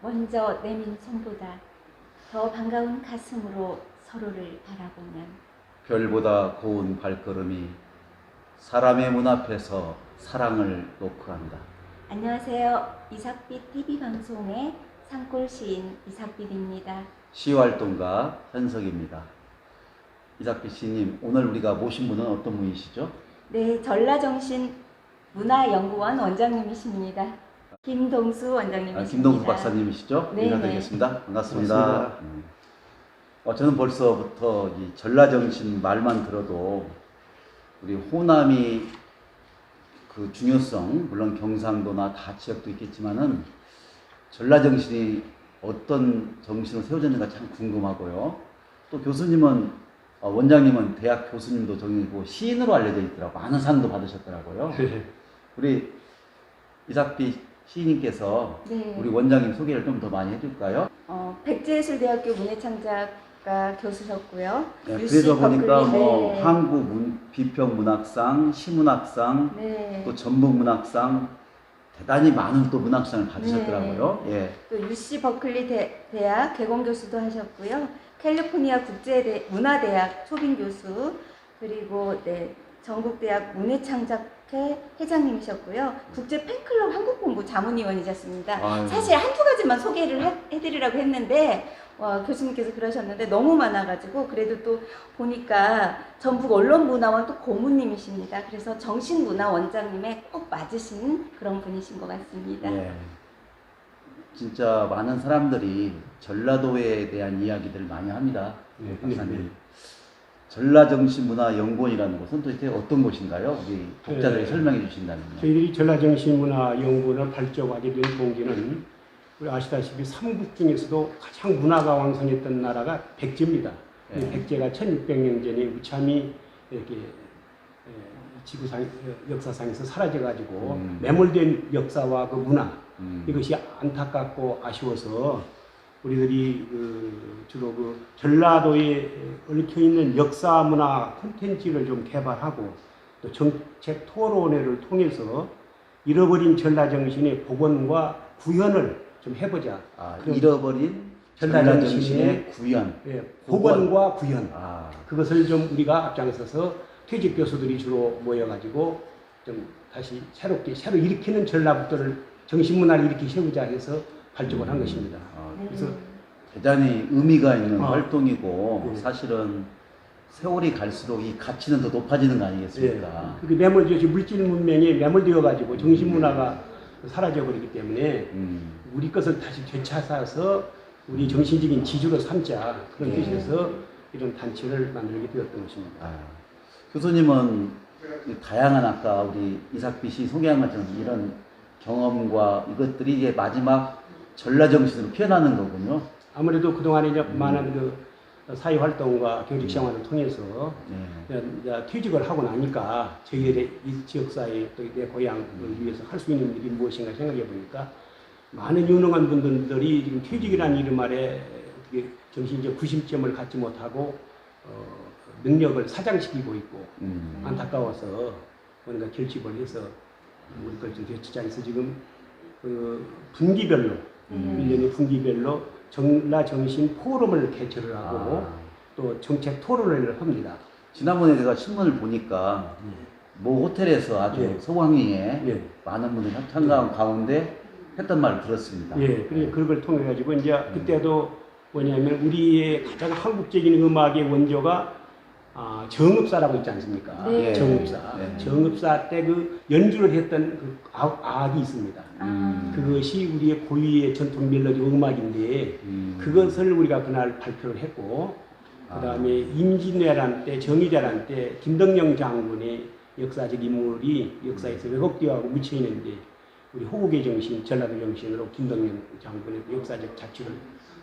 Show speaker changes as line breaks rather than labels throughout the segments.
먼저 내민 손보다 더 반가운 가슴으로 서로를 바라보면
별보다 고운 발걸음이 사람의 문 앞에서 사랑을 놓고 간다.
안녕하세요. 이삭빛 TV방송의 산골 시인 이삭빛입니다.
시활동가 현석입니다. 이삭빛 시인님, 오늘 우리가 모신 분은 어떤 분이시죠?
네, 전라정신 문화연구원 원장님이십니다. 김동수 원장님이십니다.
김동수 박사님이시죠?
네,
인사드리겠습니다. 반갑습니다. 저는 벌써부터 이 전라정신 말만 들어도 우리 호남이 그 중요성, 물론 경상도나 다 지역도 있겠지만은 전라정신이 어떤 정신을 세워졌는가 참 궁금하고요. 또 교수님은 원장님은 대학 교수님도 정이고 시인으로 알려져 있더라고. 많은 상도 받으셨더라고요.
네.
우리 이삭빛 시인님께서
네.
우리 원장님 소개를 좀 더 많이 해줄까요?
백제예술대학교 문예창작가 교수셨고요.
네,
UC
그래서 보니까
버클리,
뭐
네.
한국 비평문학상, 시문학상,
네.
또 전북문학상 대단히 많은 또 문학상을 받으셨더라고요.
네.
예.
또 UC 버클리 대학 개공교수도 하셨고요. 캘리포니아 문화대학 초빙 교수, 그리고 네, 전국대학 문예창작회 회장님이셨고요. 국제 팬클럽 한국본부 자문위원이셨습니다.
아유.
사실 한두 가지만 소개를 해드리라고 했는데 교수님께서 그러셨는데 너무 많아가지고 그래도 또 보니까 전북 언론문화원 또 고문님이십니다. 그래서 정신문화원장님에 꼭 맞으신 그런 분이신 것 같습니다.
예. 진짜 많은 사람들이 전라도에 대한 이야기들을 많이 합니다.
네,
박사님.
네.
전라정신문화연구원이라는 곳은 도대체 어떤 곳인가요? 우리 독자들이
네.
설명해 주신다면요.
저희들이 전라정신문화연구원을 발족하게 된 동기는 우리 아시다시피 삼국 중에서도 가장 문화가 왕성했던 나라가 백제입니다.
네.
백제가 1600년 전에 무참히 이렇게 지구상 역사상에서 사라져가지고 매몰된 역사와 그 문화 이것이 안타깝고 아쉬워서 우리들이 주로 그 전라도에 얽혀 있는 역사 문화 콘텐츠를 좀 개발하고 또 정책 토론회를 통해서 잃어버린 전라정신의 복원과 구현을 좀 해보자.
잃어버린 전라정신의 구현.
예, 복원과 구현.
아.
그것을 좀 우리가 앞장서서 퇴직 교수들이 주로 모여가지고 좀 다시 새로 일으키는 전라북도를 정신문화를 이렇게 세우자 해서 발족을 한 것입니다. 그래서
대단히 의미가 있는 활동이고
네.
사실은 세월이 갈수록 이 가치는 더 높아지는 거 아니겠습니까?
그 매몰되어 물질 문명에 매몰되어 가지고 정신문화가 사라져버리기 때문에 우리 것을 다시 되찾아서 우리 정신적인 지주로 삼자 그런 뜻에서 이런 단체를 만들게 되었던 것입니다.
교수님은 다양한 아까 우리 이삭빛이 소개한 것처럼 이런 경험과 이것들이 이제 마지막 전라정신으로 피어나는 거군요.
아무래도 그동안에 이제 많은 그 사회활동과 교직생활을 통해서 이제 퇴직을 하고 나니까 저희들의 이 지역사회 또 내 고향을 위해서 할 수 있는 일이 무엇인가 생각해 보니까 많은 유능한 분들이 지금 퇴직이라는 이름 아래 어떻게 정신적 구심점을 갖지 못하고 능력을 사장시키고 있고 안타까워서 뭔가 결집을 해서 우리 걸 좀 되찾자 해서 지금 그 분기별로 1년에 분기별로 전라정신 포럼을 개최를 하고 또 정책 토론회를 합니다.
지난번에 제가 신문을 보니까 모 호텔에서 아주 소광리에 많은 분들이 참가한 가운데 했던 말을 들었습니다.
예, 그런 걸 통해 가지고 이제 그때도 뭐냐면 우리의 가장 한국적인 음악의 원조가 정읍사라고 있지 않습니까?
네.
정읍사.
네.
정읍사 때 그 연주를 했던 그 악이 있습니다. 그것이 우리의 고유의 전통 멜로디 음악인데 그것을 우리가 그날 발표를 했고 그 다음에 임진왜란 때 정의대란 때 김덕령 장군의 역사적 인물이 역사에서 왜곡되어하고 묻혀 있는데 우리 호국의 정신, 전라도 정신으로 김덕령 장군의 역사적 자취를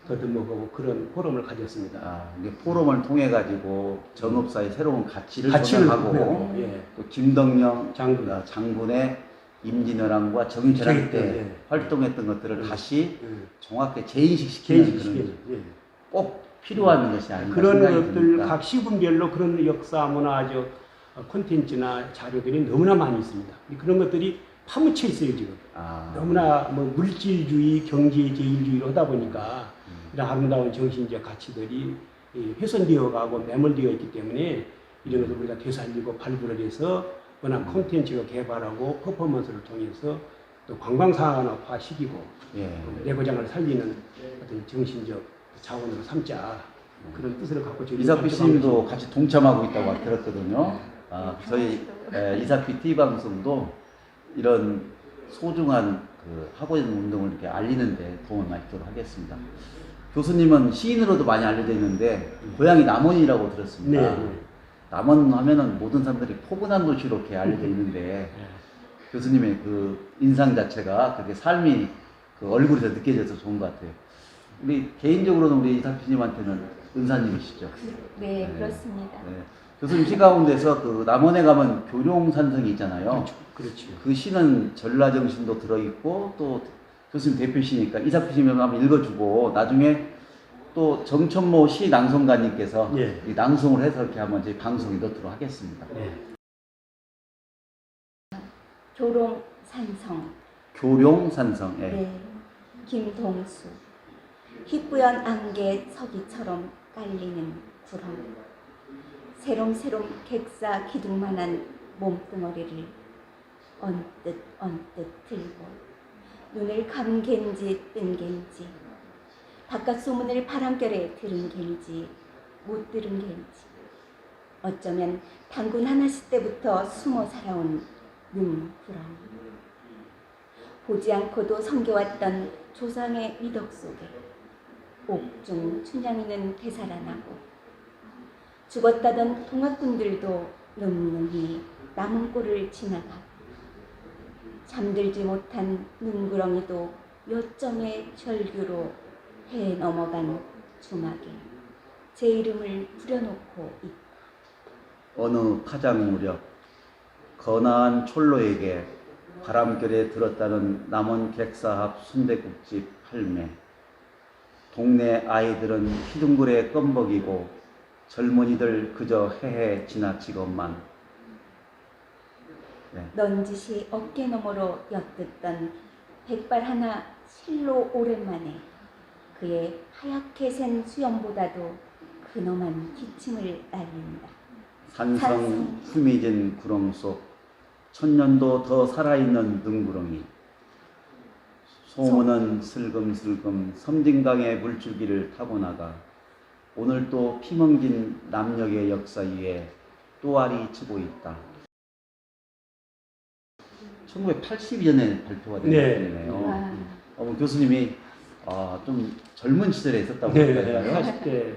더듬어보고 그런 포럼을 가졌습니다.
이게 포럼을 통해 가지고 정읍사의 새로운 가치를 전하고 또 김덕령 장군의 임진왜란과 정의대란 때 활동했던 것들을 다시 정확하게 재인식시키는 그런 꼭 필요한 것이 아닌가
그런
생각이
것들
듭니다.
각 시군별로 그런 역사 문화적 콘텐츠나 자료들이 너무나 많이 있습니다. 그런 것들이 파묻혀 있어요 지금.
아.
너무나 뭐 물질주의, 경제제일주의로 하다 보니까 이런 아름다운 정신적 가치들이 훼손되어 가고 매몰되어 있기 때문에 이런 것을 우리가 되살리고 발굴을 해서 워낙 콘텐츠가 개발하고 퍼포먼스를 통해서 또 관광산업화시키고
예.
내고장을 살리는 어떤 정신적 자원으로 삼자 그런 뜻을 갖고 저희
이사피 씨님도 같이 동참하고 있다고 들었거든요. 아, 저희 이사피 TV 방송도 이런 소중한 그 학원 운동을 이렇게 알리는데 도움을 많이 주도록 하겠습니다. 교수님은 시인으로도 많이 알려져 있는데 고향이 남원이라고 들었습니다.
네.
남원 하면은 모든 사람들이 포근한 도시로 이렇게 알려져 있는데 교수님의 그 인상 자체가 그렇게 삶이 그 얼굴에서 느껴져서 좋은 것 같아요. 우리 개인적으로는 우리 이사피님한테는 은사님이시죠.
네,
네.
그렇습니다.
네. 교수님 시 가운데서 그 남원에 가면 교룡산성이 있잖아요.
그렇죠.
그 시는 전라정신도 들어있고 또 교수님 대표시니까 이사피님을 한번 읽어주고 나중에 또 정천모 시 낭송가님께서
예.
이 낭송을 해서 이렇게 한번 저희 방송에 넣도록 하겠습니다.
네.
교룡산성.
교룡산성. 예.
네. 김동수. 희뿌연 안개 서기처럼 깔리는 구름. 새롬새롬 객사 기둥만한 몸뚱어리를 언뜻 들고 눈을 감은 겐지 뜬 겐지 바깥 소문을 바람결에 들은 겐지 못 들은 겐지 어쩌면 단군 하나씩 때부터 숨어 살아온 눈구렁 보지 않고도 섬겨왔던 조상의 미덕 속에 옥중 춘향이는 되살아나고 죽었다던 동학군들도 늠름히 남은 꼴을 지나가고 잠들지 못한 눈구렁이도 몇 점의 절규로 해 넘어간 주막에 제 이름을 부려놓고 있다.
어느 파장 무렵 거나한 촐로에게 바람결에 들었다는 남원 객사합 순댓국집 할매 동네 아이들은 희둥굴에 껌벅이고 젊은이들 그저 헤헤 지나치건만 네.
넌지시 어깨 너머로 엿듣던 백발 하나 실로 오랜만에 그의 하얗게 센 수염보다도 근엄한 기침을 날린다.
산성 후미진 구렁 속 천년도 더 살아있는 능구렁이 소문은 슬금슬금 섬진강의 물줄기를 타고 나가 오늘 또 피멍진 남녘의 역사 위에 또아리 치고 있다. 1982년에 발표가 된 작품이네요.
와.
교수님이 좀 젊은 시절에 있었다고
네,
할까요?
40대.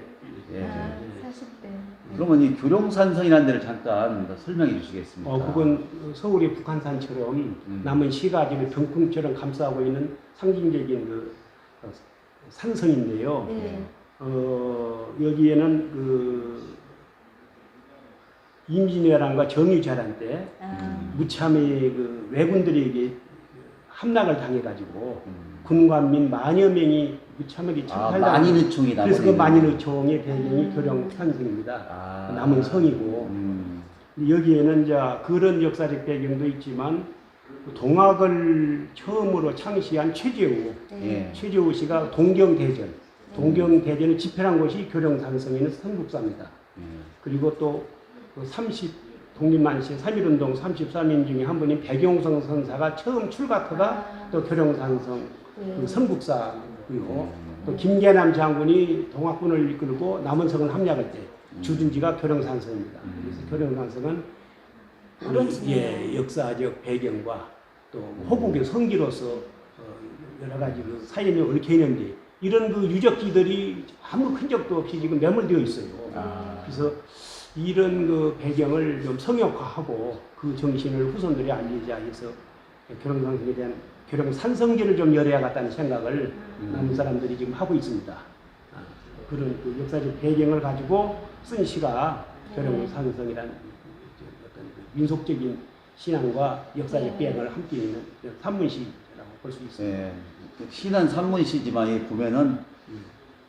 예.
아, 40대.
그러면 이 교룡산성이라는 데를 잠깐 설명해 주시겠습니까?
그건 서울의 북한산처럼 남은 시가지를 병풍처럼 감싸고 있는 상징적인 그 산성인데요.
네.
여기에는 그 임진왜란과 정유재란 때 무참히 그 왜군들에게 함락을 당해가지고 군관민 만여 명이 무참하게 참살당했어요.
만인의총이
그래서 그 만인의총의 배경이 교룡산성입니다. 남은 성이고 여기에는 이제 그런 역사적 배경도 있지만 동학을 처음으로 창시한 최재우,
네.
최재우 씨가 동경대전을 집필한 곳이 교룡산성에 있는 선북사입니다. 그리고 또 독립만시 3.1운동 33인 중에 한 분인 백용성 선사가 처음 출가터가 또 교룡산성 그 선북사이고 또 김계남 장군이 동학군을 이끌고 남원성을 함락할 때 주둔지가 교룡산성입니다. 그래서 교룡산성은 역사적 배경과 또 호국의 성지로서 여러 가지 그 사연이 얽혀 있는데 이런 그 유적지들이 아무 흔적도 없이 지금 매몰되어 있어요. 그래서 이런 그 배경을 좀 성역화하고 그 정신을 후손들이 알리자 해서 교룡산성에 대한 교룡산성제를 좀 열어야겠다는 생각을 남은 사람들이 지금 하고 있습니다. 그런 그 역사적 배경을 가지고 쓴 시가 교룡산성이라는 어떤 민속적인 신앙과 역사적 배경을 함께 있는 산문시라고 볼 수 있습니다.
네. 신한 산문시지만 여기 보면은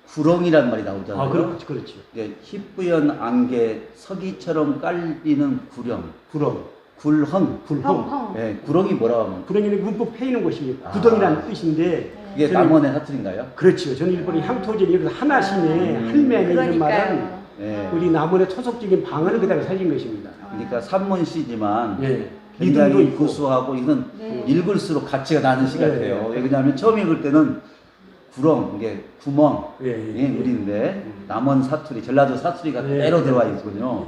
구렁이란 말이 나오잖아요.
그렇죠.
희뿌연 안개 서기처럼 깔리는 구렁.
구렁.
굴헝.
굴헝.
예, 구렁이 뭐라고 하면
구렁이는 문법 패이는 곳이
아.
구덩이라는 뜻인데
이게
저는-
남원의 사투리인가요?
그렇죠. 저는 일본의 향토적인 그래서 하나심의 할매는 이런 말은
그러니까요.
예.
우리 남원의 토속적인 방언을 그대로 살린 것입니다.
그러니까 산문시지만
예.
굉장히
리듬도 있고.
구수하고 이건
네.
읽을수록 가치가 나는 시
네.
같아요. 왜냐하면 처음 읽을 때는 구렁, 이게 구멍,
예, 예,
예, 우리인데 남원 사투리, 전라도 사투리가
예.
그대로 들어와 있군요.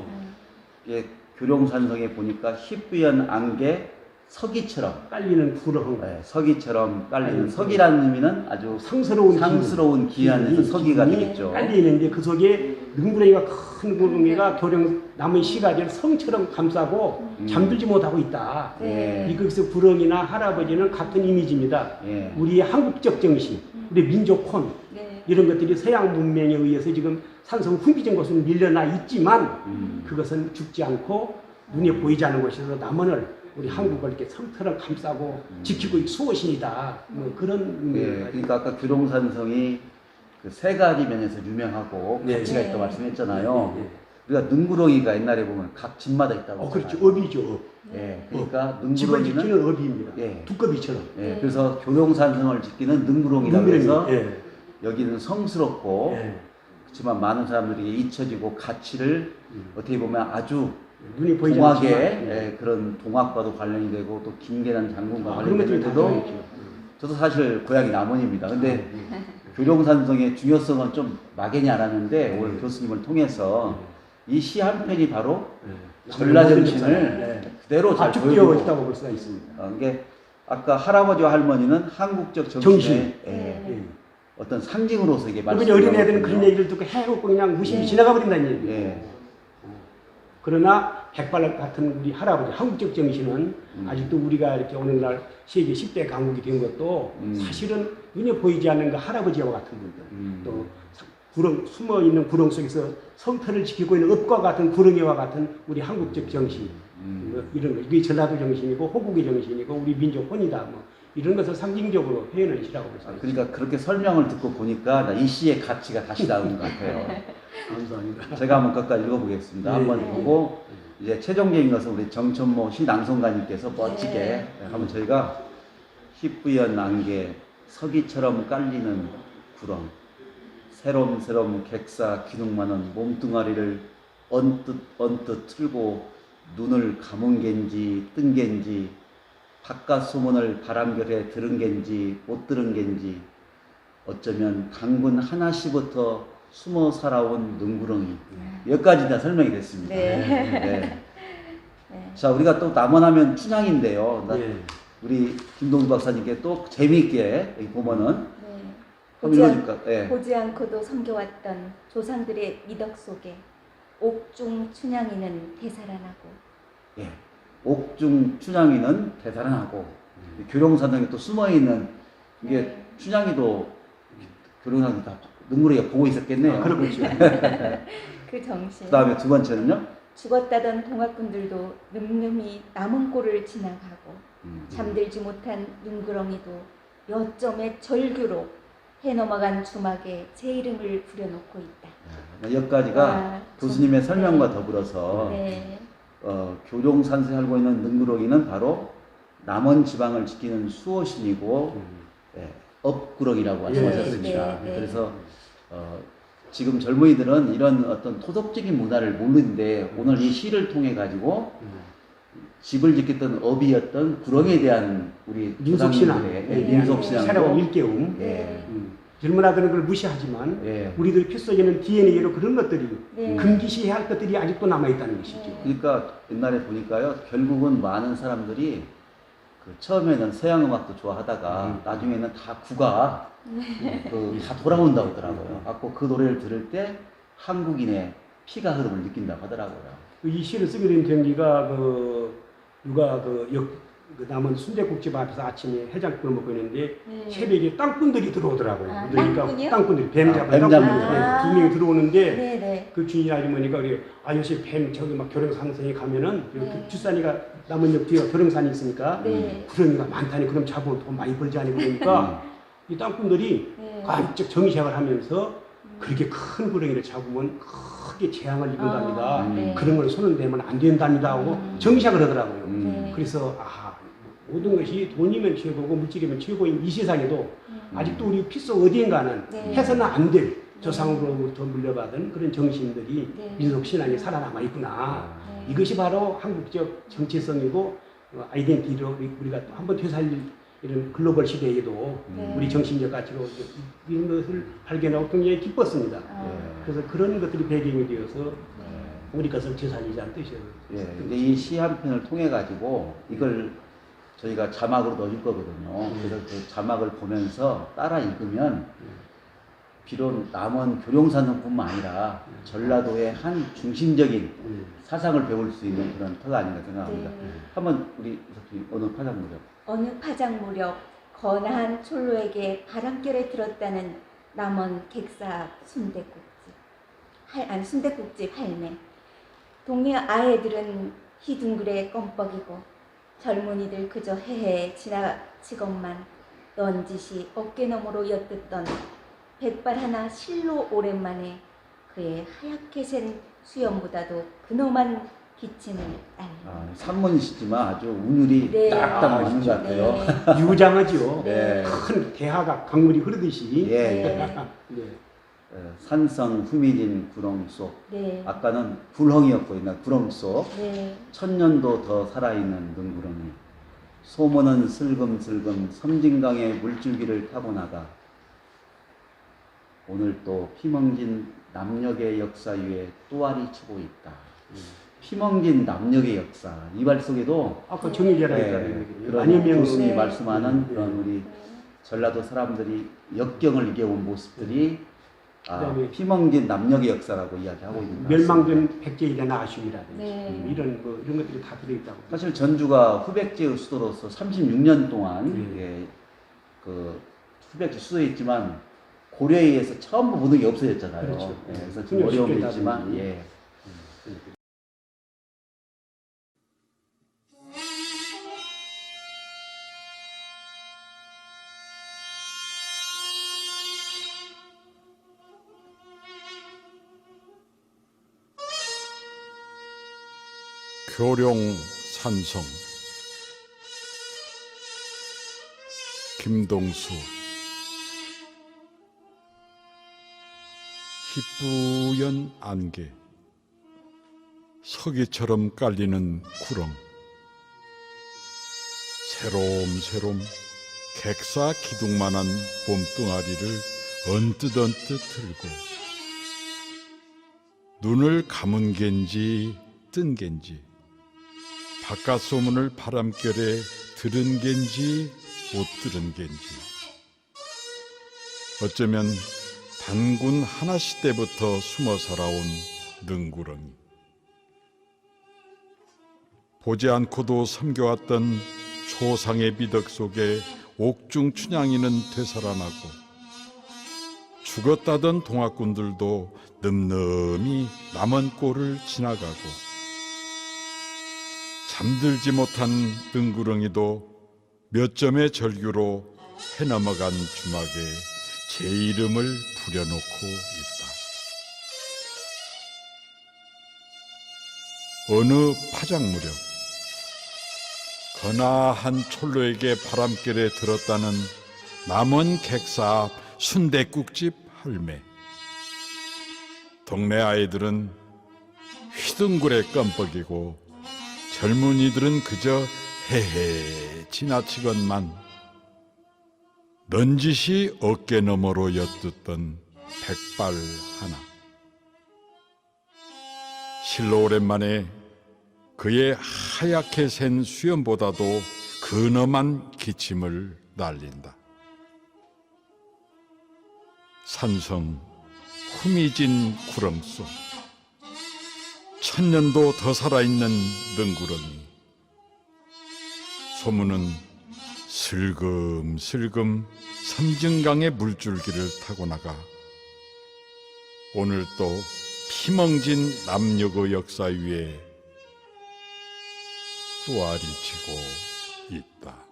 이게 교룡산성에 보니까 희뿌연 안개 서기처럼,
깔리는 구렁.
예, 서기처럼 깔리는
네.
서기라는 의미는 아주
상스러운
기안에서 서기가
기운이
되겠죠.
깔리는데 그 속에 능구렁이가 큰 구렁이가 교령 남은 시가지를 성처럼 감싸고 잠들지 못하고 있다.
네.
이것에서 구렁이나 할아버지는 같은 이미지입니다.
예.
우리의 한국적 정신, 우리 민족혼
네.
이런 것들이 서양 문명에 의해서 지금 산성 후비진 곳은 밀려나 있지만 그것은 죽지 않고 눈에 보이지 않는 곳에서 남원을 우리 한국을 이렇게 성처럼 감싸고 지키고 수호신이다. 뭐 그런
예, 그러니까 아까 교룡산성이 그 세 가지 면에서 유명하고
네.
가치가
네.
있다고 말씀했잖아요.
네, 네.
우리가 능구렁이가 옛날에 보면 각 집마다 있다고
그렇죠.
했잖아요.
업이죠. 업.
예, 그러니까
집을
능구렁이는
지키는 업입니다.
예.
두꺼비처럼.
예, 그래서 교룡산성을 지키는 능구렁이라고 해서
예.
여기는 성스럽고
예.
그렇지만 많은 사람들이 잊혀지고 가치를 어떻게 보면 아주
눈이 보이지
동학의
않지만,
예, 그런 동학과도 관련이 되고 또 김계란 장군과
그런 것들이 다
관련되는데도
들어있죠.
저도 사실 고향이 남원입니다. 근데 교룡산성의 중요성은 좀 막연히 알았는데 오늘 교수님을 통해서 이 시 한 편이 바로 전라정신을 그대로 잘
압축되어
보여주고
있다고 볼 수가 있습니다.
이게 아까 할아버지와 할머니는 한국적 정신의
정신.
예,
예.
어떤 상징으로서 이게
그러니
말씀을
어린애들은 그런
하거든요.
얘기를 듣고 해놓고 그냥 무심히
네.
지나가 버린다는 얘기예요.
예.
그러나 백발 같은 우리 할아버지 한국적 정신은 아직도 우리가 이렇게 오늘날 세계 10대 강국이 된 것도 사실은 눈에 보이지 않는 그 할아버지와 같은 분들 또 구렁 숨어 있는 구렁 속에서 성터를 지키고 있는 읍과 같은 구렁이와 같은 우리 한국적 정신 뭐 이런 거 이게 전라도 정신이고 호국의 정신이고 우리 민족 혼이다 뭐 이런 것을 상징적으로 표현한 시라고 볼 수 있습니다.
그러니까 그렇게 설명을 듣고 보니까 나이 시의 가치가 다시 나오는 것 같아요.
감사합니다.
제가 한번 끝까지 읽어보겠습니다.
네.
한번 보고 이제 최종적인 것은 우리 정천모 시낭송가님께서 멋지게
네.
한번 저희가 희뿌연 안개 서기처럼 깔리는 구렁 새롬새롬 객사 기둥 많은 몸뚱아리를 언뜻 틀고 눈을 감은 겐지 뜬 겐지 바깥 소문을 바람결에 들은 겐지 못 들은 겐지 어쩌면 강군 하나씩부터 숨어 살아온 능구렁이 여기까지 다 설명이 됐습니다.
네.
네.
네.
자 우리가 또 남원하면 춘향인데요.
예.
우리 김동주 박사님께 또 재미있게 여기 보면은
네.
한번 읽어줄까? 예.
보지 않고도 섬겨왔던 조상들의 미덕 속에 옥중 춘향이는 되살아나고
예. 옥중 춘향이는 대단하고 교룡산성에 또 숨어있는 이게
네.
춘향이도 교룡산성 다 능구렁이가 보고 있었겠네요.
그렇죠.
그 정신.
그 다음에 두 번째는요?
죽었다던 동학군들도 늠름히 남은 꼴을 지나가고 잠들지 못한 눈구렁이도 여점의 절규로 해 넘어간 주막에 제 이름을 부려놓고 있다.
여기까지가
와,
교수님의
좀-
설명과 더불어서
네.
교룡산성에 살고 있는 능구렁이는 바로 남원 지방을 지키는 수호신이고 예, 업구렁이라고 말씀하셨습니다.
네, 네.
그래서 지금 젊은이들은 이런 어떤 토속적인 문화를 모르는데 오늘 이 시를 통해 가지고 집을 지켰던 업이었던 구렁에 대한 우리
민속신앙,
조상님들의 민속신앙,
새로운 일깨움.
예,
젊은 아들은 그걸 무시하지만
예.
우리들 피 속에는 DNA로 그런 것들이
네.
금기시해야 할 것들이 아직도 남아있다는 것이죠.
그러니까 옛날에 보니까요, 결국은 많은 사람들이 그 처음에는 서양 음악도 좋아하다가 나중에는 다 국악 다 돌아온다고 하더라고요. 갖고 그 노래를 들을 때 한국인의 피가 흐름을 느낀다고 하더라고요.
이 시를 쓰게 된 동기가 누가 남은 순대국집 앞에서 아침에 해장국을 먹고 있는데
네.
새벽에 땅꾼들이 들어오더라고요.
아,
그러니까
땅꾼이요?
땅꾼들이 뱀 잡은
뱀
땅꾼들이
잡는
두 명이 들어오는데
네네.
그 주인 아주머니가 우리 요새 뱀 저기 막 교령산성에 가면은
네.
그 주산이가 남은역 뒤에 교령산이 있으니까
네.
구렁이가 많다니 그럼 잡으면 돈 많이 벌지 않니 그러니까 이 땅꾼들이
네.
깜짝 정시학을 하면서 그렇게 큰 구렁이를 잡으면 크게 재앙을 입은답니다.
네.
그런 걸 손을 대면 안 된답니다 하고 정시작을 하더라고요.
네.
그래서 모든 것이 돈이면 최고고 물질이면 최고인 이 세상에도 아직도 우리 피 속 어디인가는
네.
해서는 안 될 조상으로부터 물려받은 그런 정신들이
네.
민속 신앙에 살아남아 있구나.
네.
이것이 바로 한국적 정체성이고 아이덴티티로 우리가 또 한번 되살릴 이런 글로벌 시대에도
네.
우리 정신적 가치로 이런 것을 발견하고 굉장히 기뻤습니다. 그래서 그런 것들이 배경이 되어서 우리 것을 되살리자는 뜻이에요.
예, 근데 이 시 한 편을 통해 가지고 이걸 저희가 자막으로 넣어줄 거거든요. 그래서 그 자막을 보면서 따라 읽으면 비록 남원 교룡산성뿐만 아니라 전라도의 한 중심적인 사상을 배울 수 있는 그런 터가 아닌가 생각합니다.
네.
한번 우리 어느 파장무렵.
어느 파장 무렵 거나한 촐로에게 바람결에 들었다는 남원 객사 순댓국집 할매. 동네 아이들은 희둥그레 껌뻑이고 젊은이들 그저 헤헤 지나치건만 넌지시 어깨너머로 엿듣던 백발 하나 실로 오랜만에 그의 하얗게 센 수염보다도 근엄한 기침을 날리고
산문이시지만 아주 운율이
네.
딱딱 맞는 것 같아요.
유장하죠.
네.
큰 대하가 강물이 흐르듯이.
예.
네.
산성 후미진 구렁속.
네.
아까는 불헝이었고 옛날 구렁속.
네.
천년도 더 살아있는 능구렁이. 소문은 슬금슬금 섬진강의 물줄기를 타고 나가 오늘 또 피멍진 남녘의 역사 위에 또아리 치고 있다. 피멍진 남녘의 역사. 이 말 속에도
아까 정의제라
네,
했잖아요.
그런
안현명
교수님이
네.
말씀하는
네.
그런 우리 전라도 사람들이 역경을 이겨온 모습들이
그다음에
피멍진 남녘의 역사라고 이야기하고 있는 것 같습니다.
멸망된 백제에 대한 아쉬움이라든지
네.
이런 것들이 다 들어있다고.
사실 전주가 후백제의 수도로서 36년 동안
네.
그 후백제 수도였지만 고려에 의해서 처음부 모든 게 없어졌잖아요.
그렇죠.
그래서 좀 어려움이 있지만 예.
교룡산성 김동수 희뿌연 안개 서기처럼 깔리는 구렁 새롬새롬 객사 기둥만한 봄뚱아리를 언뜻 들고 눈을 감은 겐지 뜬 겐지 바깥 소문을 바람결에 들은 겐지 못 들은 겐지 어쩌면 단군 하나시 때부터 숨어 살아온 능구렁이 보지 않고도 섬겨왔던 초상의 미덕 속에 옥중춘향이는 되살아나고 죽었다던 동학군들도 늠름히 남은 꼴을 지나가고 잠들지 못한 능구렁이도 몇 점의 절규로 해넘어간 주막에 제 이름을 부려놓고 있다. 어느 파장 무렵 거나한 촐로에게 바람결에 들었다는 남원 객사 앞 순댓국집 할매. 동네 아이들은 휘둥그레 껌뻑이고 젊은이들은 그저 헤헤 지나치건만 넌지시 어깨너머로 엿듣던 백발 하나. 실로 오랜만에 그의 하얗게 센 수염보다도 근엄한 기침을 날린다. 산성 후미진 구렁속 천년도 더 살아있는 능구렁이 소문은 슬금슬금 섬진강의 물줄기를 타고 나가 오늘 또 피멍진 남녘의 역사 위에 또아리치고 있다.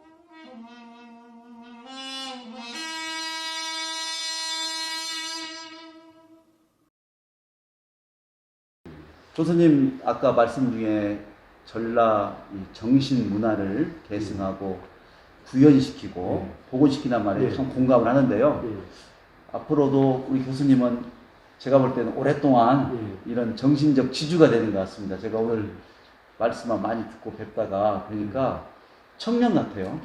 교수님 아까 말씀 중에 전라 이 정신 문화를 계승하고 구현시키고 복원시키는 말에 참 공감을 하는데요. 앞으로도 우리 교수님은 제가 볼 때는 오랫동안 이런 정신적 지주가 되는 것 같습니다. 제가 오늘 말씀만 많이 듣고 뵙다가 그러니까 청년 같아요.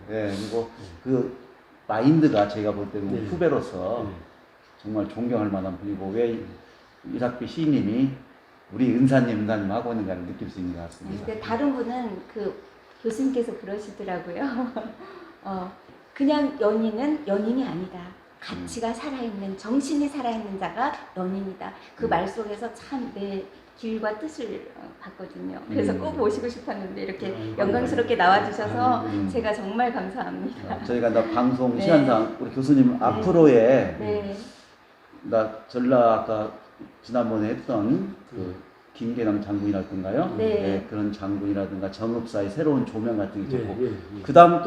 네, 그리고 그 마인드가 제가 볼 때는 후배로서 정말 존경할 만한 분이고 왜 이삭비 시인님이 우리 은사님 하고 있는가를 느낄 수 있는 것 같습니다.
근데 다른 분은 그 교수님께서 그러시더라고요. 그냥 연인은 연인이 아니다. 가치가 살아있는, 정신이 살아있는 자가 연인이다. 그 말 속에서 참 내 길과 뜻을 봤거든요. 그래서 꼭 모시고 싶었는데 이렇게 영광스럽게 나와주셔서 제가 정말 감사합니다.
저희가 방송
네.
시간상 우리 교수님 앞으로의
네.
전라 아까 지난번에 했던 그 김계남 장군이라든가요.
네.
그런 장군이라든가 정읍사의 새로운 조명 같은 게 있고 그 다음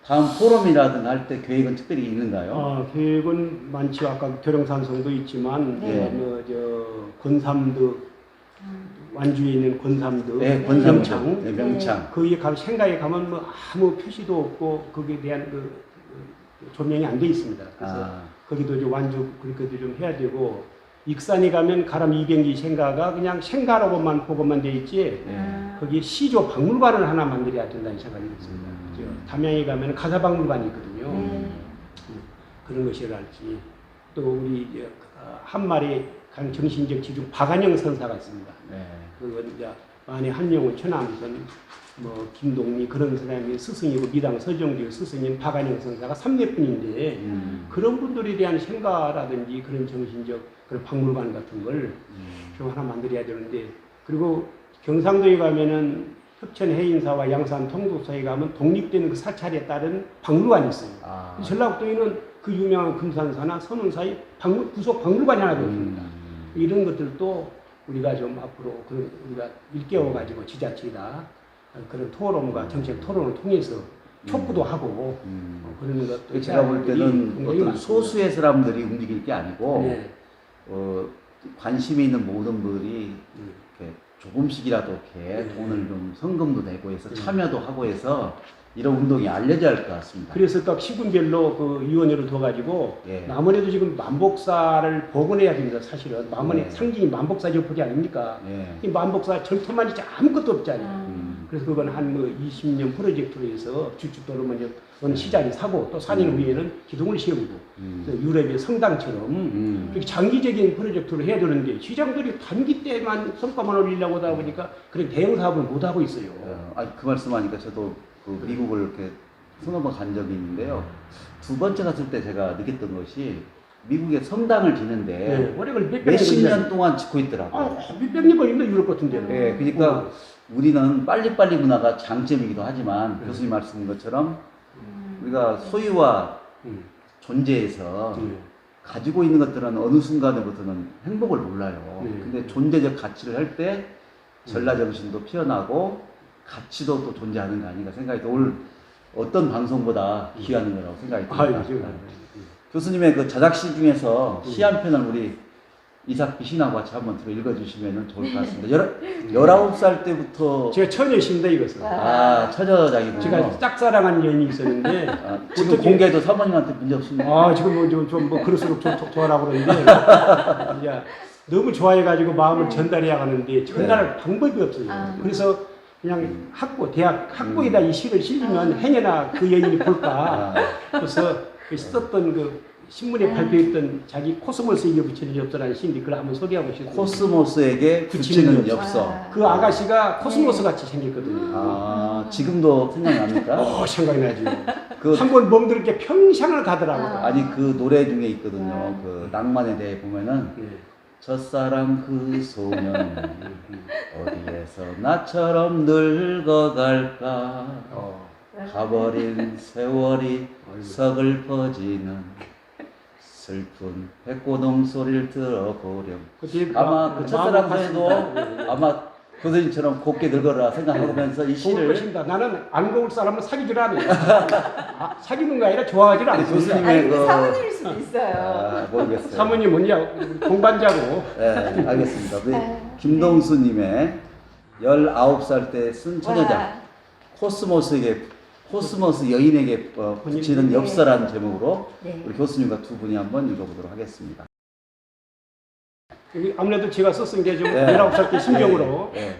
다음 포럼이라든가 할 때 계획은 특별히 있는가요?
계획은 많지요. 아까 교령산성도 있지만
네.
권삼도 완주에 있는 권삼도
명창.
명창
명창.
거기에 가면 생가에 가면 뭐 아무 표시도 없고 거기에 대한 그 조명이 안 돼 있습니다. 그래서 거기도 좀 완주 그렇게도 좀 해야 되고 익산에 가면 가람 200리 생가가 그냥 생가로만 보고만 돼 있지 거기에 시조 박물관을 하나 만들어야 된다는 생각이 있습니다. 담양에 가면 가사박물관이 있거든요. 그런 것이랄지 또 우리 이제 한 마리 간 정신적 지주 박안영 선사가 있습니다. 그건 이제 만에 한명은 천암선 뭐 김동리 그런 사람이 스승이고 미당 서정주 스승인 박안영 선사가 3대뿐인데 그런 분들에 대한 생가라든지 그런 정신적 그런 박물관 같은 걸 좀 하나 만들어야 되는데 그리고 경상도에 가면은 협천 해인사와 양산 통도사에 가면 독립되는 그 사찰에 따른 박물관이 있어요. 전라북도에는 그 유명한 금산사나 선운사의 구속 박물관이 하나 있습니다. 이런 것들도 우리가 좀 앞으로 우리가 일깨워 가지고 지자체다 그런 토론과 정책 토론을 통해서 촉구도 하고 그러는 것도
제가 볼 때는 어떤 소수의 사람들이 움직일 게 아니고 관심이 있는 모든 분들이 이렇게 조금씩이라도 이렇게 돈을 좀 성금도 내고 해서 참여도 하고 해서 이런 운동이 알려져야 할 것 같습니다.
그래서 딱 시군별로 그 위원회를 둬가지고 아무래도 지금 만복사를 복원해야 됩니다. 사실은 만원의 상징이 만복사 저포지 아닙니까? 이 만복사 절토만 이제 아무것도 없잖아요. 그래서 그건 한 뭐 20년 프로젝트로 해서 주축도로 먼저 어느 시장이 사고 또 4년 후에는 기둥을 세우고 유럽의 성당처럼 이렇게 장기적인 프로젝트를 해야 되는데 시장들이 단기 때만 성과만 올리려고 하다 보니까 그런 대형 사업을 못 하고 있어요.
그 말씀하니까 저도 그 미국을 이렇게 서너 번 간 적이 있는데요. 두 번째 갔을 때 제가 느꼈던 것이 미국에 성당을 짓는데 몇십 년 동안 짓고 있더라고요.
몇백 년 걸린다 유럽 같은 데는.
그러니까 우리는 빨리빨리 문화가 장점이기도 하지만 교수님 말씀인 것처럼 우리가 소유와 존재에서 가지고 있는 것들은 어느 순간부터는 행복을 몰라요. 근데 존재적 가치를 할 때 전라정신도 피어나고 가치도 또 존재하는 거 아닌가 생각이 오늘 어떤 방송보다 귀한 거라고 생각이 듭니다. 교수님의 그 자작시 중에서 시 한 편을 우리 이삭비 시인하고 같이 한번 들어 읽어주시면 좋을 것 같습니다. 19살 때부터
제가 처녀십니다 이것은.
처녀작이군요.
제가 짝사랑한 연인이 있었는데
지금 공개해도 사모님한테 문제 없습니다.
지금 뭐 그럴수록 좋아라고 그러는데 이제 너무 좋아해가지고 마음을 전달해야 하는데 전달할 방법이 없어요. 그래서 그냥 대학 학부에다 이 시를 실리면 행여나 그 여인이 볼까. 그래서 썼던 그 신문에 발표했던 자기 코스모스에게 붙이는 엽서라는 시인데 그걸 한번 소개하고 싶어요.
코스모스에게 붙이는 엽서.
그 아가씨가 코스모스 같이 생겼거든요.
지금도 생각납니까?
생각이 나죠. 한번 몸들게 평생을 가더라고요.
아니 그 노래 중에 있거든요. 그 낭만에 대해 보면은 첫사랑 그 소년 어디에서 나처럼 늙어갈까 가버린 세월이 서글퍼지는 슬픈 백고동 소리를 들어보렴. 아마 그 첫사랑 전에도 아마 교수님처럼 곱게 늙어라 생각하면서 이
좋을
시를
것입니다. 나는 안 고울 사람은 사귀질 않아요. 사귀는 게 아니라 좋아하질
아니,
않습니다.
교수님의
아니, 근데
그-
사모님일 수도 있어요.
모르겠어요.
사모님은 야 공반자고
네, 알겠습니다. 우리
아,
김동수님의 19살 때 쓴 처녀작
와,
코스모스 여인에게 붙이는
네.
엽서라는 제목으로
네.
우리 교수님과 두 분이 한번 읽어보도록 하겠습니다.
여기 아무래도 제가 썼은 게 좀
네.
19살 때 심정으로
네.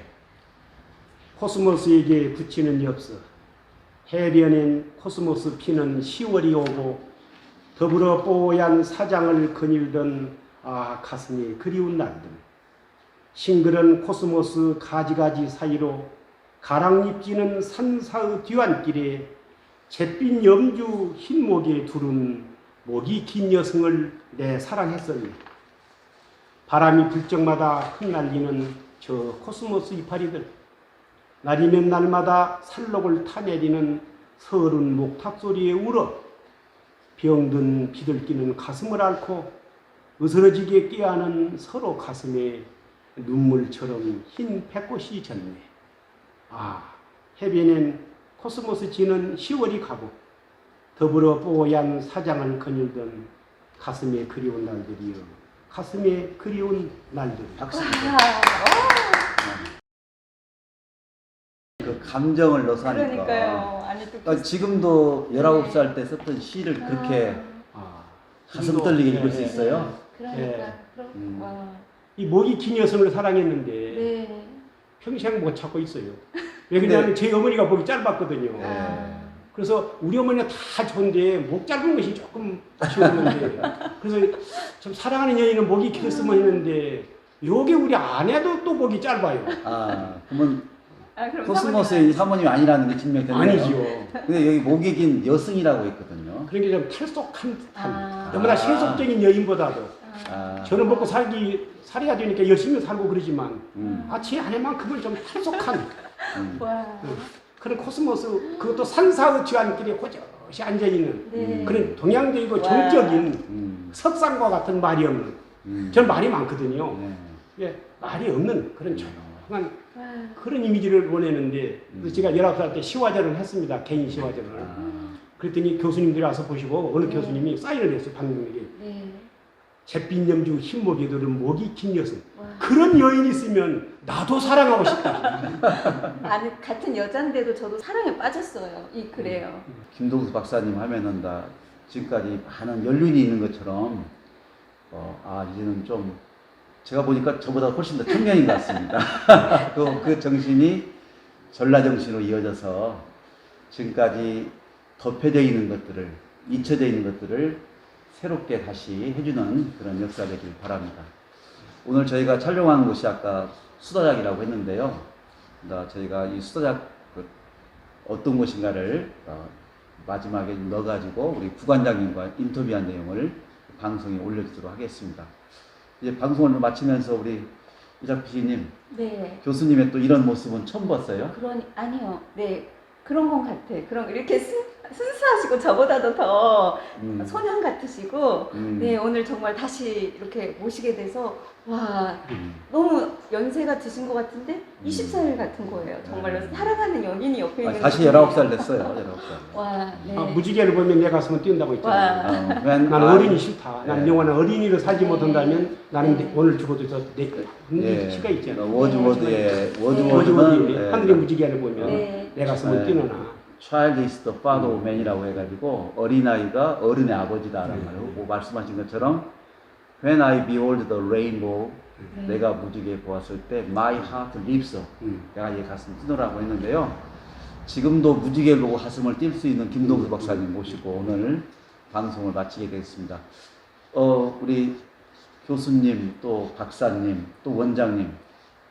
코스모스에게 붙이는 엽서. 해변엔 코스모스 피는 10월이 오고 더불어 뽀얀 사장을 거닐던 가슴이 그리운 날들. 싱그런 코스모스 가지가지 사이로 가랑잎 지는 산사의 뒤안길에 잿빛 염주 흰목에 두른 목이 긴 여성을 내 사랑했었니. 바람이 불 적마다 흩날리는 저 코스모스 이파리들. 날이면 날마다 살록을 타내리는 서른 목탁 소리에 울어 병든 비들끼는 가슴을 앓고 으스러지게 깨어하는 서로 가슴에 눈물처럼 흰 백꽃이 졌네. 해변엔 코스모스 지는 10월이 가고 더불어 뽀얀 사장을 거닐던 가슴에 그리운 날들이여. 가슴에 그리운 날들.
박수.
와,
그 감정을 넣어서 하니까.
그러니까요. 아니 또
그러니까 지금도 19살 때 썼던 시를 그렇게 가슴 떨리게 읽을 수 있어요.
그러니까
예.
그럼 와,
이 목이 긴 여성을 사랑했는데
네.
평생 못 찾고 있어요. 왜 그러냐면 제 어머니가 목이 짧았거든요.
아,
그래서 우리 어머니가 다 좋은데 목 짧은 것이 조금 아쉬웠는데 그래서 좀 사랑하는 여인은 목이 길었으면 했는데 요게 우리 아내도 또 목이 짧아요.
그러면
그럼
코스모스의 사모님이 아니라는 게 증명되네요.
아니지요.
근데 여기 목이 긴 여성이라고 했거든요.
그런 게 좀 탈속한 듯한 너무나
아.
세속적인 여인보다도
아,
저는 먹고 살아야 되니까 열심히 살고 그러지만 제 아내만큼은 좀 탈속한
와,
그런 코스모스 그것도 산사의 뒤안길에 고저시 앉아있는
네.
그런 동양적이고
와.
정적인 석상과 같은 말이 없는 저는 말이 많거든요.
네.
예, 말이 없는 그런 조용한
와,
그런 이미지를 보내는데 그래서 제가 19살 때 시화전을 했습니다. 개인 시화전을. 그랬더니 교수님들이 와서 보시고 어느 교수님이 사인을 했어요. 방송에게.
네.
잿빛 염주 흰목이 들은 목이 긴 여성.
와.
그런 여인이 있으면 나도 사랑하고 싶다.
아니 같은 여잔데도 저도 사랑에 빠졌어요. 이 글에요.
김동수 박사님 하면은 다 지금까지 많은 연륜이 있는 것처럼 이제는 좀 제가 보니까 저보다 훨씬 더 청년인 것 같습니다. 그 정신이 전라 정신으로 이어져서 지금까지 덮여져 있는 것들을 잊혀져 있는 것들을 새롭게 다시 해주는 그런 역사 되길 바랍니다. 오늘 저희가 촬영한 곳이 아까 수다작이라고 했는데요. 저희가 이 수다작 어떤 곳인가를 마지막에 넣어가지고 우리 부관장님과 인터뷰한 내용을 방송에 올려주도록 하겠습니다. 이제 방송을 마치면서 우리 이작 PD님,
네.
교수님의 또 이런 모습은 처음 봤어요?
아니요. 네. 그런 건 같아. 그럼 이렇게 순수하시고 저보다도 더 소년 같으시고, 네, 오늘 정말 다시 이렇게 모시게 돼서, 와, 너무 연세가 드신 것 같은데, 20살 같은 거예요. 정말로 사랑하는 연인이 옆에 있는
다시
것
19살 됐어요. 19살.
와, 네.
무지개를 보면 내 가슴은 뛴다고 했잖아요.
와.
나는 어린이 싫다. 나는
네.
영원한 어린이를 살지
네.
못한다면 나는
네.
오늘 죽어도 내
예,
시가 있잖아요.
워즈워드의
워즈워드의
예,
하늘의 무지개를 보면
네.
내 가슴은
네.
뛰노나.
Child is the father of man이라고 해가지고 어린아이가 어른의 아버지다라는 말을 말씀하신 것처럼 When I behold the rainbow
네.
내가 무지개 보았을 때 My heart leaps up 내가 이 가슴 뛰노라고 했는데요. 지금도 무지개를 보고 가슴을 뛸 수 있는 김동수 박사님 모시고 오늘 방송을 마치게 되겠습니다. 우리 교수님 또 박사님 또 원장님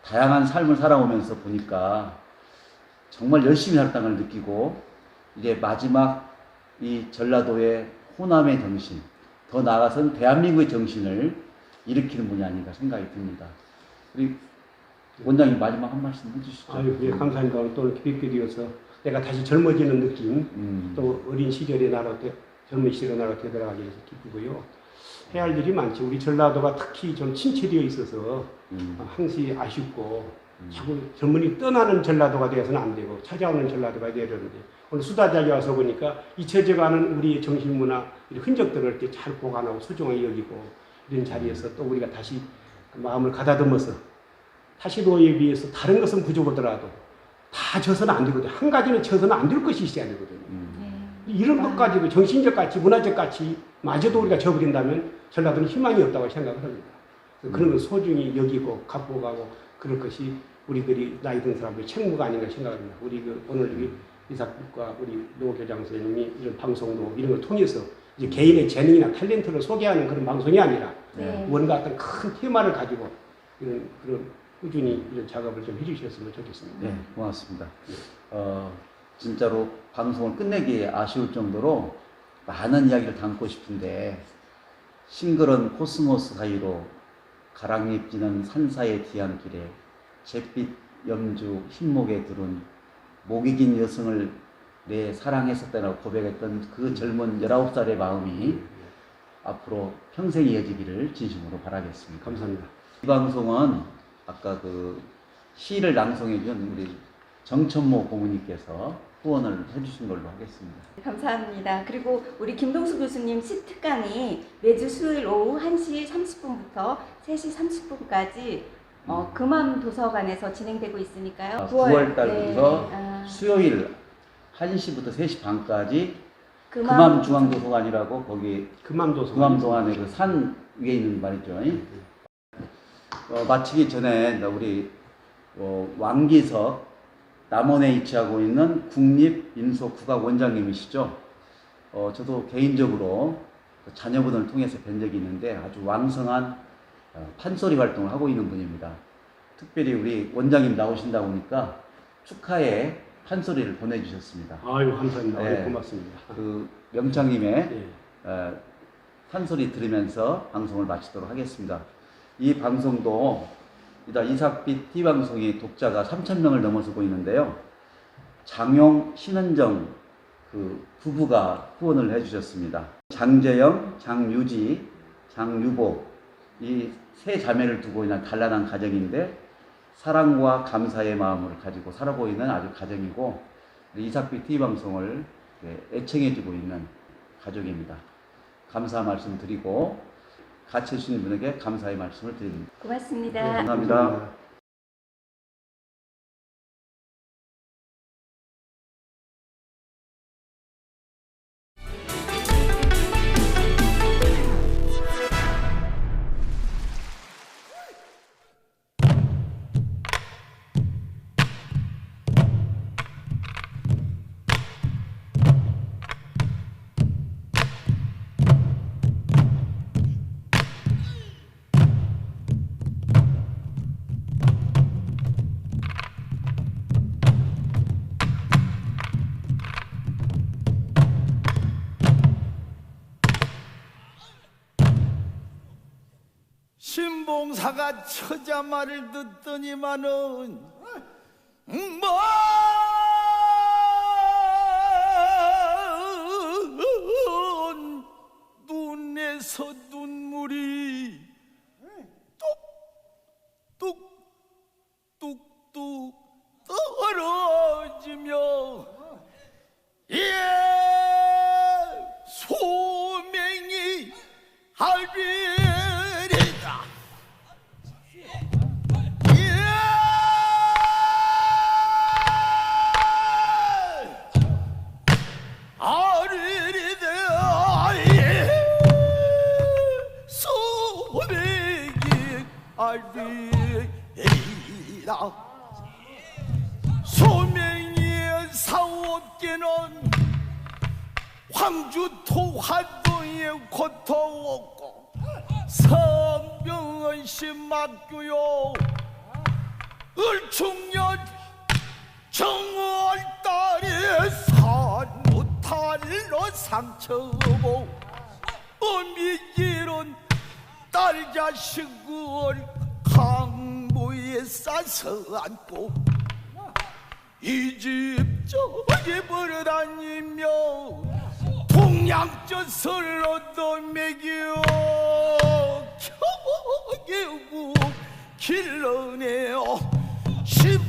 다양한 삶을 살아오면서 보니까 정말 열심히 살았다는 걸 느끼고 이제 마지막 이 전라도의 호남의 정신 더 나아가서는 대한민국의 정신을 일으키는 분이 아닌가 생각이 듭니다. 우리 원장님 마지막 한 말씀 해주시죠.
예, 감사합니다. 오늘 또 이렇게 뵙게 되어서 내가 다시 젊어지는 느낌 또 어린 시절의 나로 젊은 시절의 나로 되돌아가게 해서 기쁘고요. 해야 할 일이 많죠. 우리 전라도가 특히 좀 침체되어 있어서 항시 아쉽고 자꾸 젊은이 떠나는 전라도가 되어서는 안 되고 찾아오는 전라도가 되어야 되는데 오늘 수다자리 와서 보니까 잊혀져가는 우리의 정신문화 흔적들을 이렇게 잘 보관하고 소중하게 여기고 이런 자리에서 또 우리가 다시 마음을 가다듬어서 타시도에 비해서 다른 것은 부족하더라도 다 져서는 안 되거든요. 한 가지는 져서는 안 될 것이 있어야 되거든요. 이런 것까지도 정신적 가치, 문화적 가치 마저도 우리가 져버린다면 전라도는 희망이 없다고 생각을 합니다. 그런 걸 소중히 여기고 갖고 가고 그럴 것이 우리들이 나이 든 사람들의 책무가 아닌가 생각합니다. 우리 오늘 여기 이삭과 우리 노 교장 선생님이 이런 방송도 이런 걸 통해서 이제 개인의 재능이나 탤런트를 소개하는 그런 방송이 아니라 뭔가 어떤 큰 테마를 가지고 이런 그런 꾸준히 이런 작업을 좀 해주셨으면 좋겠습니다.
네, 고맙습니다. 진짜로 방송을 끝내기 아쉬울 정도로 많은 이야기를 담고 싶은데 싱그런 코스모스 사이로 가랑잎 지는 산사의 뒤안길에 잿빛 염주 흰목에 두른 목이 긴 여성을 내 사랑했었다라고 고백했던 그 젊은 19살의 마음이 앞으로 평생 이어지기를 진심으로 바라겠습니다.
감사합니다.
이 방송은 아까 그 시를 낭송해준 우리 정천모 고모님께서 후원을 해주신 걸로 하겠습니다.
감사합니다. 그리고 우리 김동수 교수님 시특강이 매주 수요일 오후 1시 30분부터 3시 30분까지 금암 도서관에서 진행되고 있으니까요.
9월 달부터 수요일 1시부터 3시 반까지 금암
금암
중앙도서관이라고 거기 금암도안에 그 산 위에 있는 말이죠. 마치기 전에 우리 왕기석 남원에 위치하고 있는 국립민속국악 원장님이시죠. 저도 개인적으로 자녀분을 통해서 뵌 적이 있는데 아주 왕성한 판소리 활동을 하고 있는 분입니다. 특별히 우리 원장님 나오신다고 하니까 축하의 판소리를 보내주셨습니다.
아유, 감사합니다.
네.
고맙습니다.
그 명창님의
네.
판소리 들으면서 방송을 마치도록 하겠습니다. 이 방송도 이삭빛 TV방송이 독자가 3,000명을 넘어서고 있는데요. 장용, 신은정 그 부부가 후원을 해주셨습니다. 장재영, 장유지, 장유보 이 세 자매를 두고 있는 단란한 가정인데 사랑과 감사의 마음을 가지고 살아고 있는 아주 가정이고 이삭빛 TV방송을 애청해주고 있는 가족입니다. 감사 말씀 드리고 같이 해주신 분에게 감사의 말씀을 드립니다.
고맙습니다.
네, 감사합니다.
신봉사가 처자 말을 듣더니만은 먼 눈에서 눈물이 뚝뚝뚝뚝 떨어지며 소명이 알비리다. 소명이 사옵기는 황주토 활동에 고토없고 성병은 심막교요 을충년 정월달에 산무탈로 상처보 어미길은 딸 자식을 강보에 싸서 안고 이 집 저기 벌어다니며 동양젖을 얻어 먹여 겨우겨우 길러내어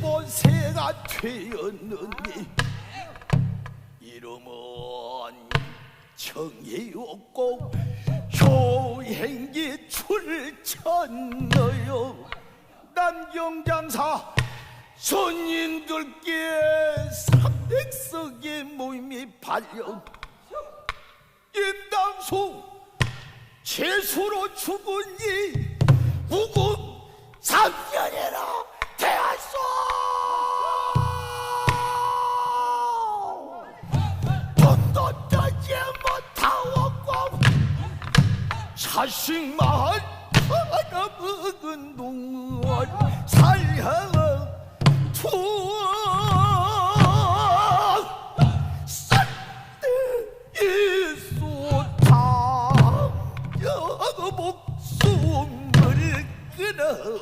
15세가 되었느니 이름은 정이 없고 효행기 출천너요. 남경장사 선인들께 300석의 모임이 발령. 임당수 재수로 죽으니 무금 3년이나 되었소. 돈도 되지 못하고 자식만 하나먹은 동안 살려 목숨을 끊어주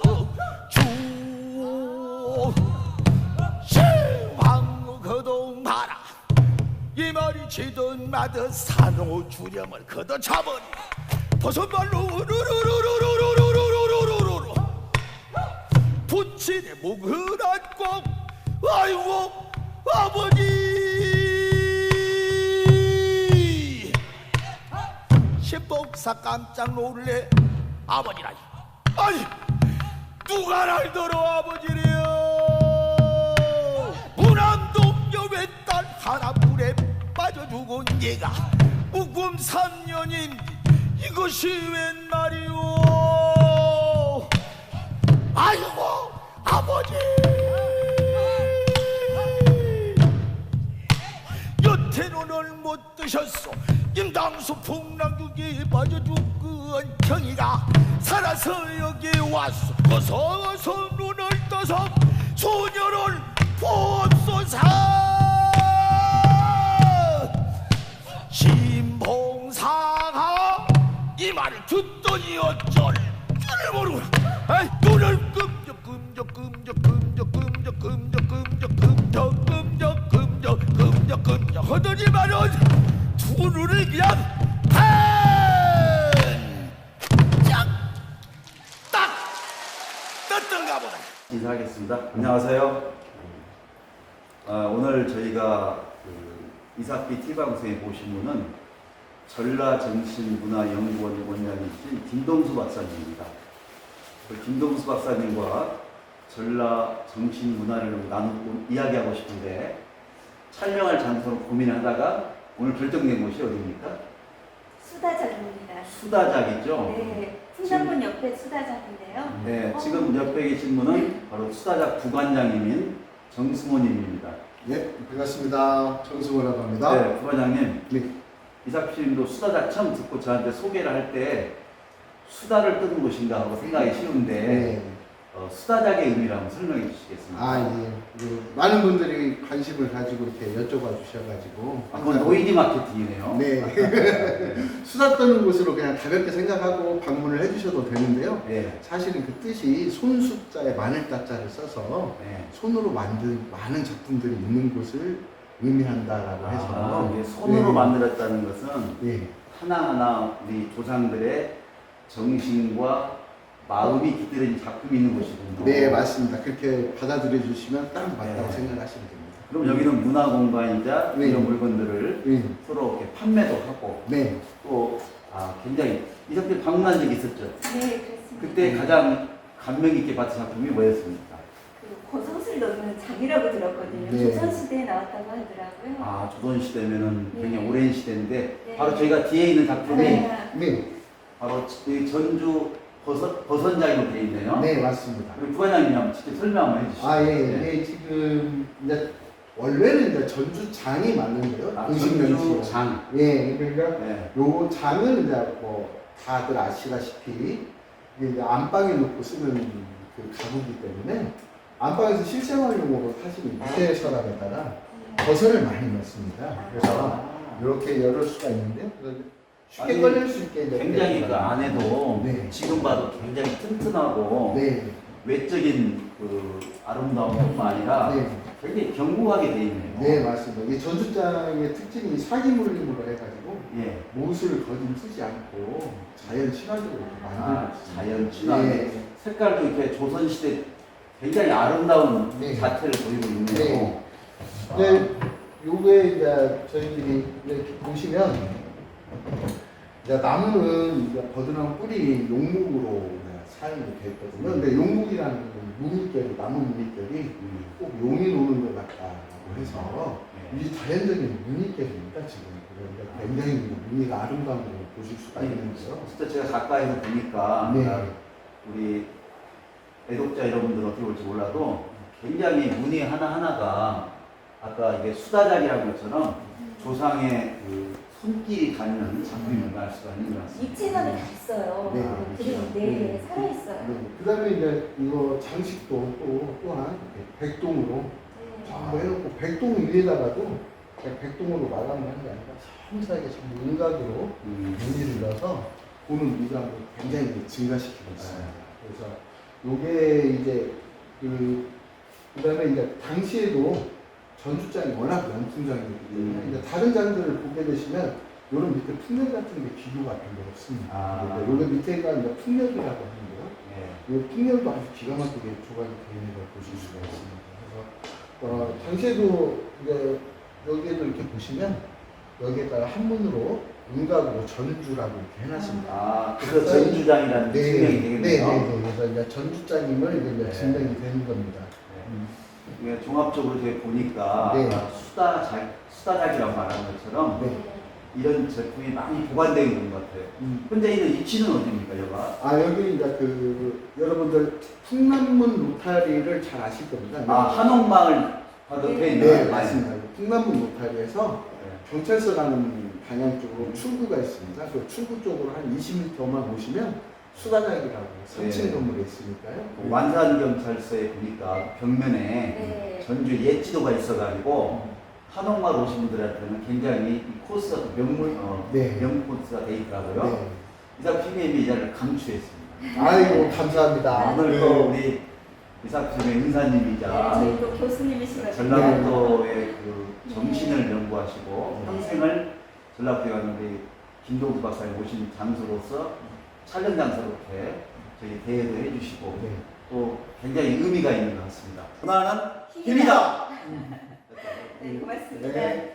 시황 거동하라. 이 말이 지든 마든 산호 주령을 걷어차버리 버선발로 우르르르르르르르르르르르 부친의 목을 안고 아이고 아버지. 신복사 깜짝 놀래. 아버지라. 아니 누가 날 들어 아버지래요. 무남동 여외 딸 하나 물에 빠져 죽은 얘가 무금 3년인데 이것이 웬 말이오. 아이고 아버지. 여태는 오늘 못 드셨소. 임당수 풍랑주기에 빠져 죽은 경이가 살아서 여기 왔소. 어서 눈을 떠서 소녀를 보옵소서. 신봉사가 이 말을 듣더니 어쩔 줄을 모르고 눈을 끔적끔적끔적끔적끔적끔적끔적끔적끔적끔적 하더니만은 두 눈을 그냥 딱 떴던가 보다.
인사하겠습니다. 안녕하세요. 오늘 저희가 이삭비 티방송에 모신 분은 전라정신문화연구원 원장이신 김동수 박사님입니다. 김동수 박사님과 전라정신문화를 나누고 이야기하고 싶은데 촬영할 장소를 고민하다가 오늘 결정된 곳이 어디입니까?
수다작입니다.
수다작이죠?
네, 풍산문 옆에 수다작인데요.
네, 지금 옆에 계신 분은 바로 수다작 부관장님인 정승호님입니다.
네, 반갑습니다. 정승호라고 합니다.
네, 부관장님.
네.
이삭씨님도 수다작 처음 듣고 저한테 소개를 할 때 수다를 뜨는 곳인가 하고 생각이 쉬운데
네.
수다작의 의미를 한번 설명해 주시겠습니까?
아, 예. 많은 분들이 관심을 가지고 이렇게 여쭤봐 주셔가지고.
그건 노이디 마케팅이네요.
네. 수다 떠는 곳으로 그냥 가볍게 생각하고 방문을 해주셔도 되는데요.
네.
사실은 그 뜻이 손숫자에 마늘 따자를 써서
네.
손으로 만든 많은 작품들이 있는 곳을 의미한다라고 해서.
이게 손으로
네.
만들었다는 것은
네.
하나하나 우리 조상들의 정신과 마음이 깃들인 작품이 있는 곳이군요.
네, 맞습니다. 그렇게 받아들여 주시면 딱 맞다고
네.
생각하시면 됩니다.
그럼 여기는 문화 공간이자
네.
이런 물건들을
네.
서로 이렇게 판매도 하고
네.
또 굉장히 이삭씨 방문한 적이 있었죠.
네, 그렇습니다.
그때 가장 감명 깊게 봤던 작품이 뭐였습니까?
그 버섯을 넣는 장이라고 들었거든요.
네.
조선시대에 나왔다고 하더라고요.
조선 시대면은
네.
굉장히 오랜 시대인데
네.
바로 저희가 뒤에 있는 작품이
네.
바로 이 전주 버선장으로 되어 있네요.
네, 맞습니다.
우리 부관장님이 한번 직접 설명 한번 해주시죠.
예, 지금 이제 원래는 이제 전주장이 맞는데요.
전주장.
예, 그러니까
네.
요 장은 이제 뭐 다들 아시다시피 이게 이제 안방에 놓고 쓰는 그 가구이기 때문에 안방에서 실생활용으로 사실 밑에 서랍에다가 버섯을 많이 넣습니다. 그래서 이렇게 열을 수가 있는데 쉽게 꺼낼 수 있게 이제
굉장히 그 안에도
네.
지금 봐도 굉장히 튼튼하고
네.
외적인 그 아름다움뿐만 아니라
네.
굉장히 견고하게 되어 있네요.
네, 맞습니다. 이 전주장의 특징이 사기물림으로 해가지고
예.
못을 거진 쓰지 않고 자연 친화적으로 이렇게 만들고 있습니다.
자연 친화하게
네.
색깔도 이렇게 조선시대 굉장히 아름다운
네.
자태를 보이고 있네요.
네. 네, 요게 이제 저희들이 이렇게 보시면 이제 나무는 이제 버드나무 뿌리 용목으로 사용이 됐거든요. 근데 용목이라는 무늬결이 나무 무늬결이 꼭 용이 노는 것 같다고 해서 이게 자연적인 무늬결입니다 지금. 그러니까 굉장히 무늬가 아름다운 걸 보실 수가 있는데요.
진짜 제가 가까이서 보니까
네.
우리 애독자 여러분들 어떻게 볼지 몰라도 굉장히 무늬 하나하나가 아까 이게 수다작이라고 했처럼 조상의 그 손길이 닿는 작품임을 알 수가 있는 것 같습니다.
입체감이 다 있어요.
네,
그림,
그렇죠.
네, 살아있어요.
네. 그다음에 이제 이거 장식도 또한 백동으로
네.
전부 해놓고 백동 위에다가도 그냥 백동으로 마감을 한 게 아니라 섬세하게 전부 은각으로 무늬를 넣어서 보는 미감을 굉장히 증가시키고 있습니다. 그래서 요게 이제 그다음에 이제 당시에도 전주장이 워낙 명품장이기 때문에 이제 다른 장들을 보게 되시면 요런 밑에 풍렬 같은 게 기교 같은 게 없습니다. 요게 밑에가 이제 풍렬이라고 하는데요. 이 풍렬도 아주 기가 막히게 조각이 되어 있는 걸 보실 수가 있습니다. 그래서 당시에도 이제 여기에도 이렇게 보시면 여기에다가 한문으로 은각으로 전주라고 이렇게 해놨습니다.
그래서 전주장이라는 증명이 되겠네요.
네. 그래서 이제 전주장임을 이제 증명이 되는 겁니다.
이게 종합적으로 이렇게 보니까
네.
수다작이라고 말하는 것처럼
네.
이런 제품이 많이 보관되어 있는 것 같아요. 현재 있는 위치는 어디입니까, 여가?
여기 이제 여러분들 풍남문 로타리를 잘 아실 겁니다.
한옥마을 화덕에 있는
네, 맞습니다. 풍남문 로타리에서 경찰서 가는 방향 쪽으로 출구가 있습니다. 그 출구 쪽으로 한 20m만 오시면 수다작이라고 3층 건물에 있으니까요.
완산경찰서에 보니까 벽면에
네.
전주 옛지도가 있어가지고 한옥마을 오신 분들한테는 굉장히 이 코스가 명 코스가 돼 있더라고요.
네.
이삭PM이 이 자리를 강추했습니다.
아이고 감사합니다.
오늘 또 우리 이삭PM의 은사님이자
저희 또 교수님이시거든요.
전라북도의 그 정신을 연구하시고 평생을 전라북도에 가는 우리 김동수 박사님 오신 장소로서 촬영 장소로 이렇게 저희 대회도 해주시고
네.
또 굉장히 의미가 있는 것 같습니다. 문화는 힘이다.
네, 고맙습니다.
네.